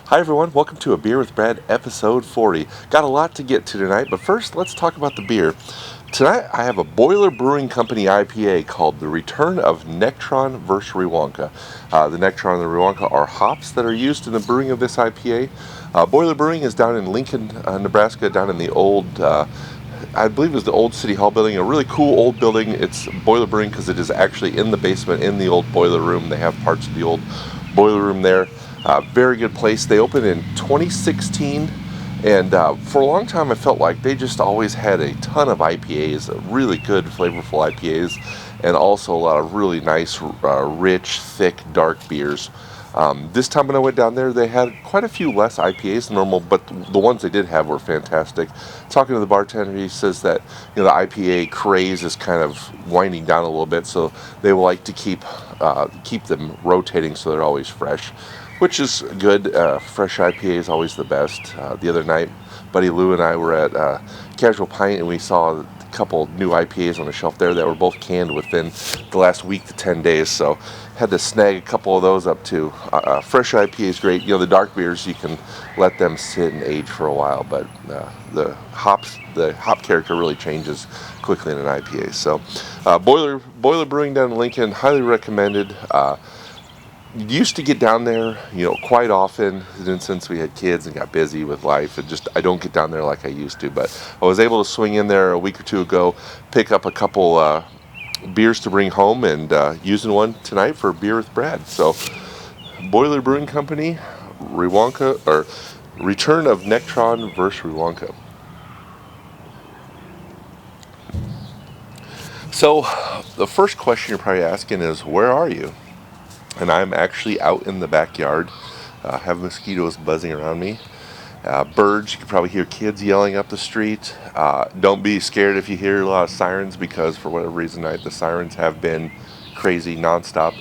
Hi everyone, welcome to A Beer with Brad episode 40. Got a lot to get to tonight, but first let's talk about the beer. Tonight I have a Boiler Brewing Company IPA called The Return of Nectaron vs. Riwaka. The Nectaron and the Riwaka are hops that are used in the brewing of this IPA. Boiler Brewing is down in Lincoln, Nebraska, down in the old I believe it was the old City Hall building, a really cool old building. It's Boiler Brewing because it is actually in the basement in the old boiler room. They have parts of the old boiler room there. Very good place. They opened in 2016, and for a long time I felt like they just always had a ton of IPAs, really good, flavorful IPAs, and also a lot of really nice, rich, thick, dark beers. This time when I went down there, they had quite a few less IPAs than normal, but the ones they did have were fantastic. Talking to the bartender, he says that the IPA craze is kind of winding down a little bit, so they will like to keep them rotating so they're always fresh, which is good. Fresh IPA is always the best. The other night, Buddy Lou and I were at Casual Pint, and we saw a couple new IPAs on the shelf there that were both canned within the last week to 10 days, so had to snag a couple of those up too. Fresh IPA is great. The dark beers, you can let them sit and age for a while, but the hop character really changes quickly in an IPA. So Boiler Brewing down in Lincoln, highly recommended. Used to get down there, quite often, and since we had kids and got busy with life, and I don't get down there like I used to. But I was able to swing in there a week or two ago, pick up a couple beers to bring home, and using one tonight for Beer with Brad. So, Boiler Brewing Company, Riwaka, or Return of Nectaron vs. Riwaka. So, the first question you're probably asking is, where are you? And I'm actually out in the backyard. Have mosquitoes buzzing around me. Birds, you can probably hear kids yelling up the street. Don't be scared if you hear a lot of sirens, because for whatever reason tonight the sirens have been crazy nonstop.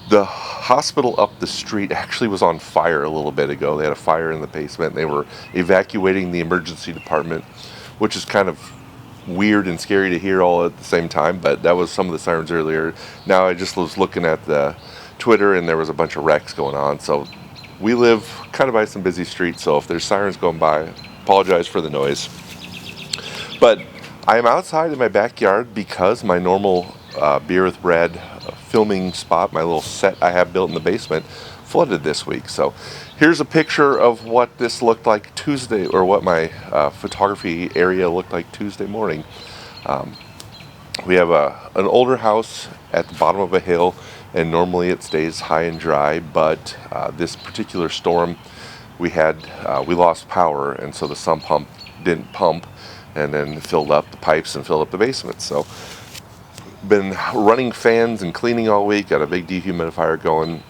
The hospital up the street actually was on fire a little bit ago. They had a fire in the basement. They were evacuating the emergency department, which is kind of weird and scary to hear all at the same time, but that was some of the sirens earlier. Now I just was looking at the Twitter, and there was a bunch of wrecks going on. So we live kind of by some busy streets, so if there's sirens going by, apologize for the noise. But I am outside in my backyard because my normal Beer with Brad filming spot, my little set I have built in the basement, flooded this week. So here's a picture of what this looked like Tuesday, or what my photography area looked like Tuesday morning. We have an older house at the bottom of a hill, and normally it stays high and dry, but this particular storm we lost power, and so the sump pump didn't pump, and then filled up the pipes and filled up the basement. So been running fans and cleaning all week, got a big dehumidifier going.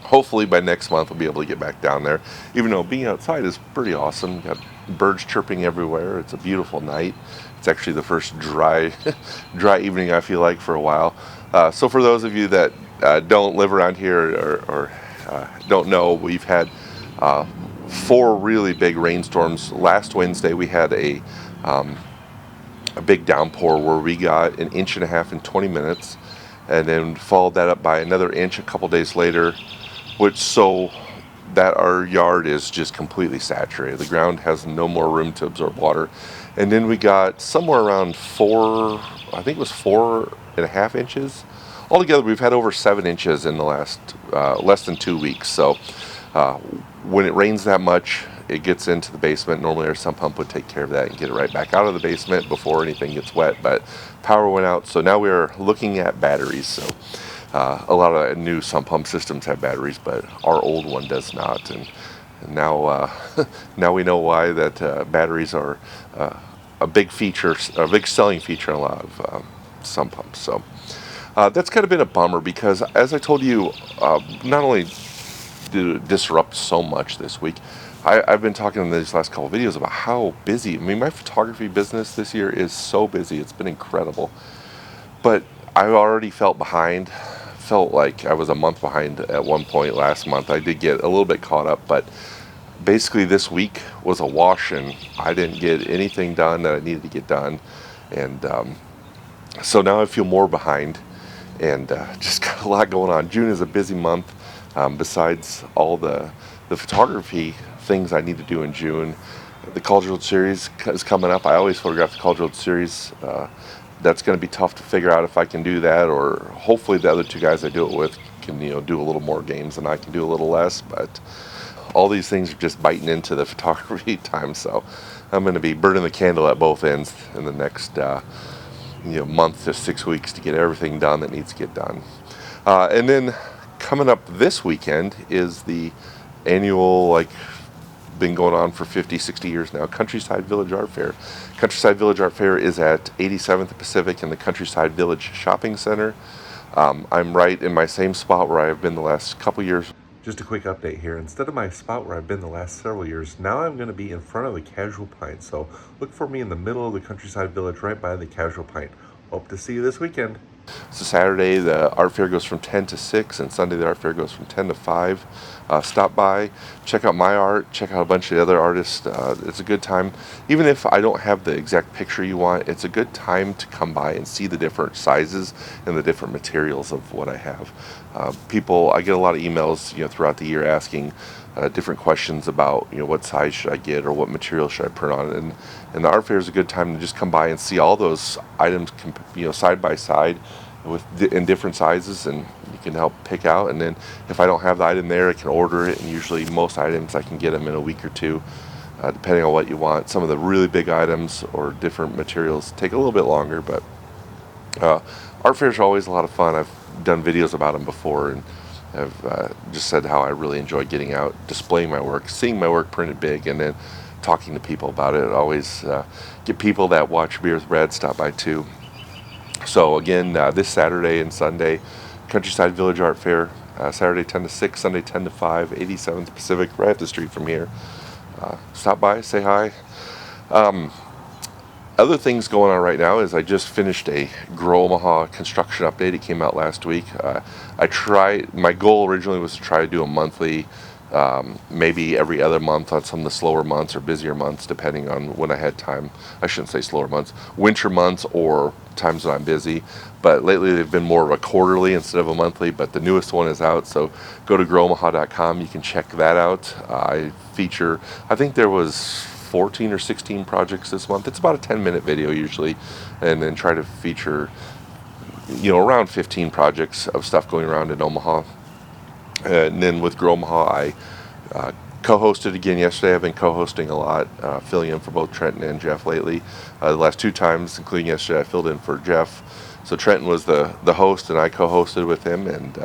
Hopefully by next month we'll be able to get back down there, even though being outside is pretty awesome. Got birds chirping everywhere. It's a beautiful night. It's actually the first dry evening I feel like for a while. So for those of you that don't live around here or don't know, we've had 4 really big rainstorms. Last Wednesday we had a big downpour where we got 1.5 inches in 20 minutes, and then followed that up by another inch a couple days later, so that our yard is just completely saturated. The ground has no more room to absorb water. And then we got somewhere around 4.5 inches. Altogether, we've had over 7 inches in the last less than 2 weeks. So when it rains that much, it gets into the basement. Normally our sump pump would take care of that and get it right back out of the basement before anything gets wet, but power went out. So now we are looking at batteries. So a lot of new sump pump systems have batteries, but our old one does not. And now now we know why that batteries are a big selling feature in a lot of sump pumps. So that's kind of been a bummer, because as I told you, not only did it disrupt so much this week, I've been talking in these last couple of videos about how busy. I mean, my photography business this year is so busy. It's been incredible. But I already felt behind. Felt like I was a month behind at one point last month. I did get a little bit caught up, but basically this week was a wash, and I didn't get anything done that I needed to get done. And so now I feel more behind, and just got a lot going on. June is a busy month. Besides all the the photography things I need to do in June. The College World Series is coming up. I always photograph the College World Series. That's going to be tough to figure out if I can do that, or hopefully the other two guys I do it with can do a little more games and I can do a little less. But all these things are just biting into the photography time, so I'm going to be burning the candle at both ends in the next month to 6 weeks to get everything done that needs to get done. And then coming up this weekend is the annual, been going on for 50, 60 years now, Countryside Village Art Fair. Countryside Village Art Fair is at 87th Pacific in the Countryside Village Shopping Center. I'm right in my same spot where I've been the last couple years. Just a quick update here. Instead of my spot where I've been the last several years, now I'm going to be in front of the Casual Pint. So look for me in the middle of the Countryside Village right by the Casual Pint. Hope to see you this weekend. So Saturday the art fair goes from 10 to 6 and Sunday the art fair goes from 10 to 5. Stop by, check out my art, check out a bunch of the other artists. It's a good time. Even if I don't have the exact picture you want, it's a good time to come by and see the different sizes and the different materials of what I have. I get a lot of emails throughout the year asking different questions about what size should I get or what material should I print on, and the art fair is a good time to just come by and see all those items side by side in different sizes, and you can help pick out. And then if I don't have the item there, I can order it, and usually most items I can get them in a week or two, depending on what you want. Some of the really big items or different materials take a little bit longer, but art fairs are always a lot of fun. I've done videos about them before, and I've just said how I really enjoy getting out, displaying my work, seeing my work printed big, and then talking to people about it. I always get people that watch Beer with Brad stop by too. So again, this Saturday and Sunday, Countryside Village Art Fair, Saturday 10 to 6, Sunday 10 to 5, 87th Pacific, right up the street from here. Stop by, say hi. Other things going on right now is I just finished a Grow Omaha construction update. It came out last week. My goal originally was to try to do a monthly, maybe every other month on some of the slower months or busier months, depending on when I had time. I shouldn't say slower months, winter months or times when I'm busy. But lately they've been more of a quarterly instead of a monthly, but the newest one is out, so go to growomaha.com. You can check that out. I think there was 14 or 16 projects this month. It's about a 10-minute video usually, and then try to feature around 15 projects of stuff going around in Omaha. And then with Grow Omaha, I co-hosted again yesterday. I've been co-hosting a lot, filling in for both Trenton and Jeff lately. The last two times, including yesterday, I filled in for Jeff. So Trenton was the host, and I co-hosted with him, and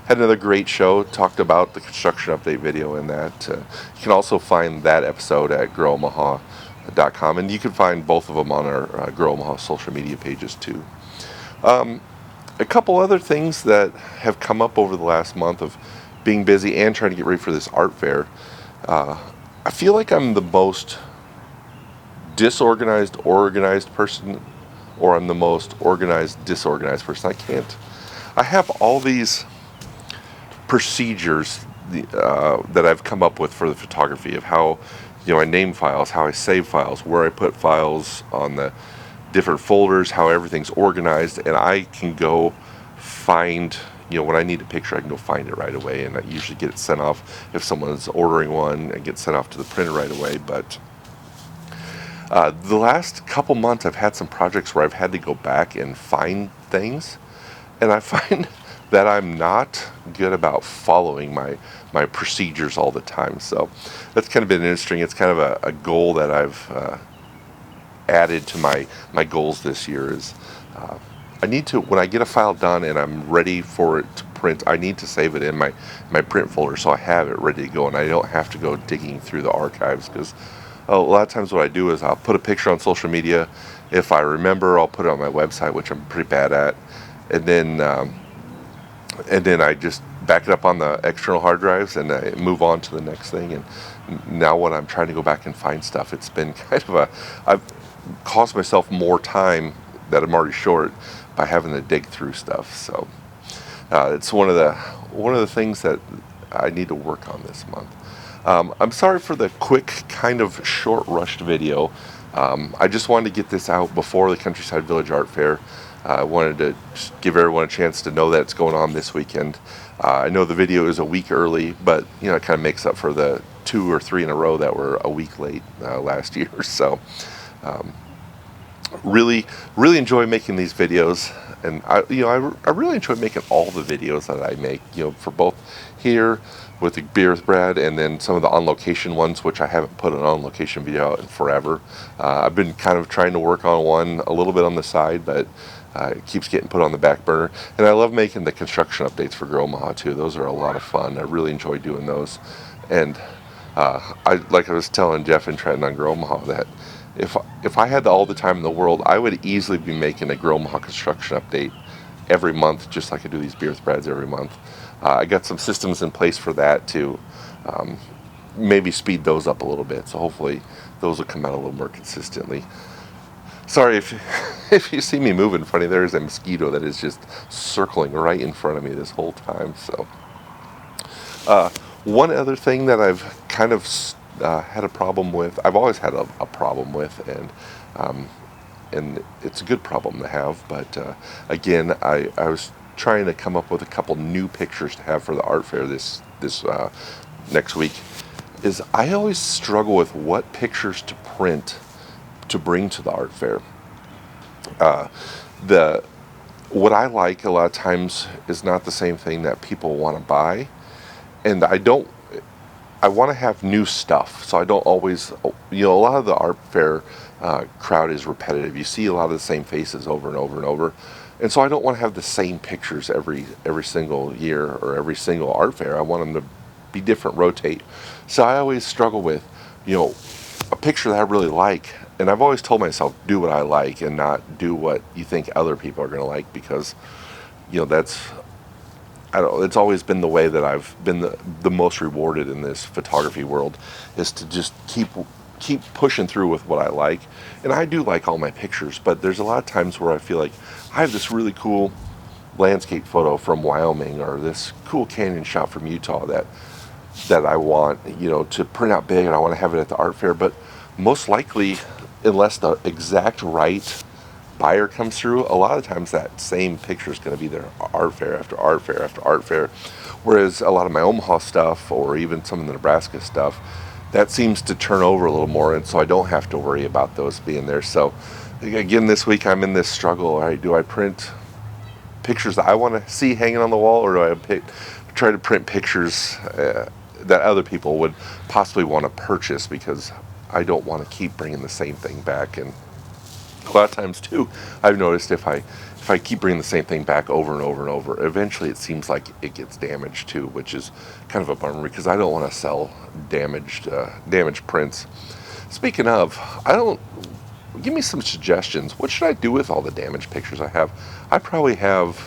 had another great show. Talked about the construction update video in that. You can also find that episode at growomaha.com, and you can find both of them on our Grow Omaha social media pages too. A couple other things that have come up over the last month of being busy and trying to get ready for this art fair. I feel like I'm the most organized person, or I'm the most organized, disorganized person. I have all these procedures that I've come up with for the photography of how I name files, how I save files, where I put files on the different folders, how everything's organized, and I can go find when I need a picture, I can go find it right away, and I usually get it sent off if someone's ordering one, and get sent off to the printer right away. But the last couple months I've had some projects where I've had to go back and find things, and I find that I'm not good about following my procedures all the time. So that's kind of been interesting. It's kind of a goal that I've added to my goals this year is I need to, when I get a file done and I'm ready for it to print, I need to save it in my print folder so I have it ready to go and I don't have to go digging through the archives, because a lot of times what I do is I'll put a picture on social media. If I remember, I'll put it on my website, which I'm pretty bad at, and then I just back it up on the external hard drives and I move on to the next thing. And now when I'm trying to go back and find stuff, it's been kind of I've cost myself more time that I'm already short by having to dig through stuff. So it's one of the things that I need to work on this month. I'm sorry for the quick, kind of short rushed video. I just wanted to get this out before the Countryside Village Art Fair. I wanted to just give everyone a chance to know that it's going on this weekend. I know the video is a week early, but it kind of makes up for the 2 or 3 in a row that were a week late last year. So really enjoy making these videos, and I really enjoy making all the videos that I make, for both here with the Beer with Brad and then some of the on location ones, which I haven't put an on location video out in forever. I've been kind of trying to work on one a little bit on the side, but it keeps getting put on the back burner. And I love making the construction updates for Grow Omaha too. Those are a lot of fun. I really enjoy doing those. And like I was telling Jeff and Trenton on Grow Omaha, that if I had all the time in the world, I would easily be making a Grow Omaha construction update every month, just like I do these Beer with Brads every month. I got some systems in place for that to maybe speed those up a little bit. So hopefully those will come out a little more consistently. Sorry if you see me moving funny. There's a mosquito that is just circling right in front of me this whole time. So one other thing that I've kind of had a problem with, I've always had a problem with, and it's a good problem to have, but again, I was trying to come up with a couple new pictures to have for the art fair this next week. Is I always struggle with what pictures to print to bring to the art fair. What I like a lot of times is not the same thing that people want to buy, and I want to have new stuff, so I don't always, a lot of the art fair crowd is repetitive. You see a lot of the same faces over and over and over, and so I don't want to have the same pictures every single year or every single art fair. I want them to be different, rotate. So I always struggle with, a picture that I really like, and I've always told myself, do what I like and not do what you think other people are going to like, because, that's, I don't know, it's always been the way that I've been the most rewarded in this photography world, is to just keep pushing through with what I like. And I do like all my pictures, but there's a lot of times where I feel like I have this really cool landscape photo from Wyoming, or this cool canyon shot from Utah that I want, to print out big, and I want to have it at the art fair. But most likely, unless the exact right buyer comes through, a lot of times that same picture is going to be there art fair after art fair after art fair. Whereas a lot of my Omaha stuff, or even some of the Nebraska stuff, that seems to turn over a little more, and so I don't have to worry about those being there. So again, this week I'm in this struggle. All right, do I print pictures that I want to see hanging on the wall, or do I try to print pictures that other people would possibly want to purchase, because I don't want to keep bringing the same thing back. And a lot of times too, I've noticed if I keep bringing the same thing back over and over and over, eventually it seems like it gets damaged too, which is kind of a bummer, because I don't want to sell damaged prints. Speaking of, give me some suggestions. What should I do with all the damaged pictures I have? I probably have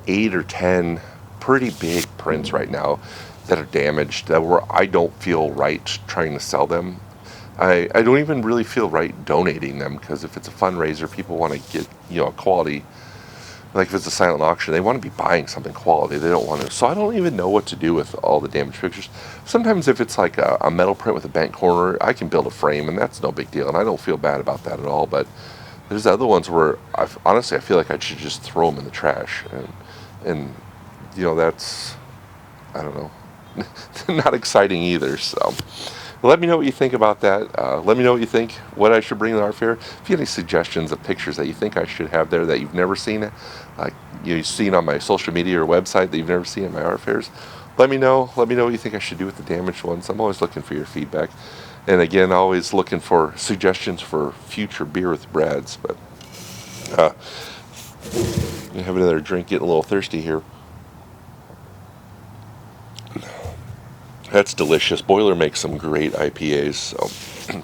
8 or 10 pretty big prints right now that are damaged, that where I don't feel right trying to sell them. I don't even really feel right donating them, because if it's a fundraiser, people want to get a quality, like if it's a silent auction, they want to be buying something quality. They don't want to. So I don't even know what to do with all the damaged pictures. Sometimes if it's like a metal print with a bent corner, I can build a frame, and that's no big deal, and I don't feel bad about that at all. But there's other ones where honestly I feel like I should just throw them in the trash, and that's, I don't know, not exciting either. So let me know what you think about that. Let me know what you think, what I should bring to the art fair. If you have any suggestions of pictures that you think I should have there that you've never seen, you've seen on my social media or website that you've never seen at my art fairs, let me know. Let me know what you think I should do with the damaged ones. I'm always looking for your feedback. And again, always looking for suggestions for future Beer with Brads. But I'm have another drink, getting a little thirsty here. That's delicious. Boiler makes some great IPAs. So.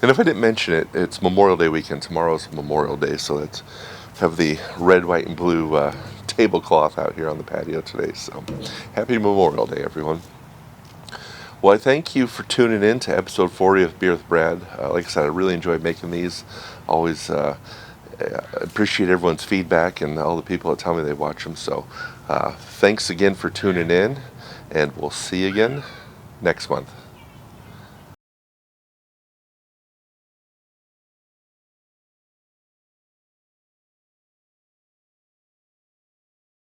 And if I didn't mention it, it's Memorial Day weekend. Tomorrow's Memorial Day, so let's have the red, white, and blue tablecloth out here on the patio today. So happy Memorial Day, everyone. Well, I thank you for tuning in to episode 40 of Beer with Brad. Like I said, I really enjoyed making these. Always appreciate everyone's feedback and all the people that tell me they watch them. So thanks again for tuning in, and we'll see you again next month.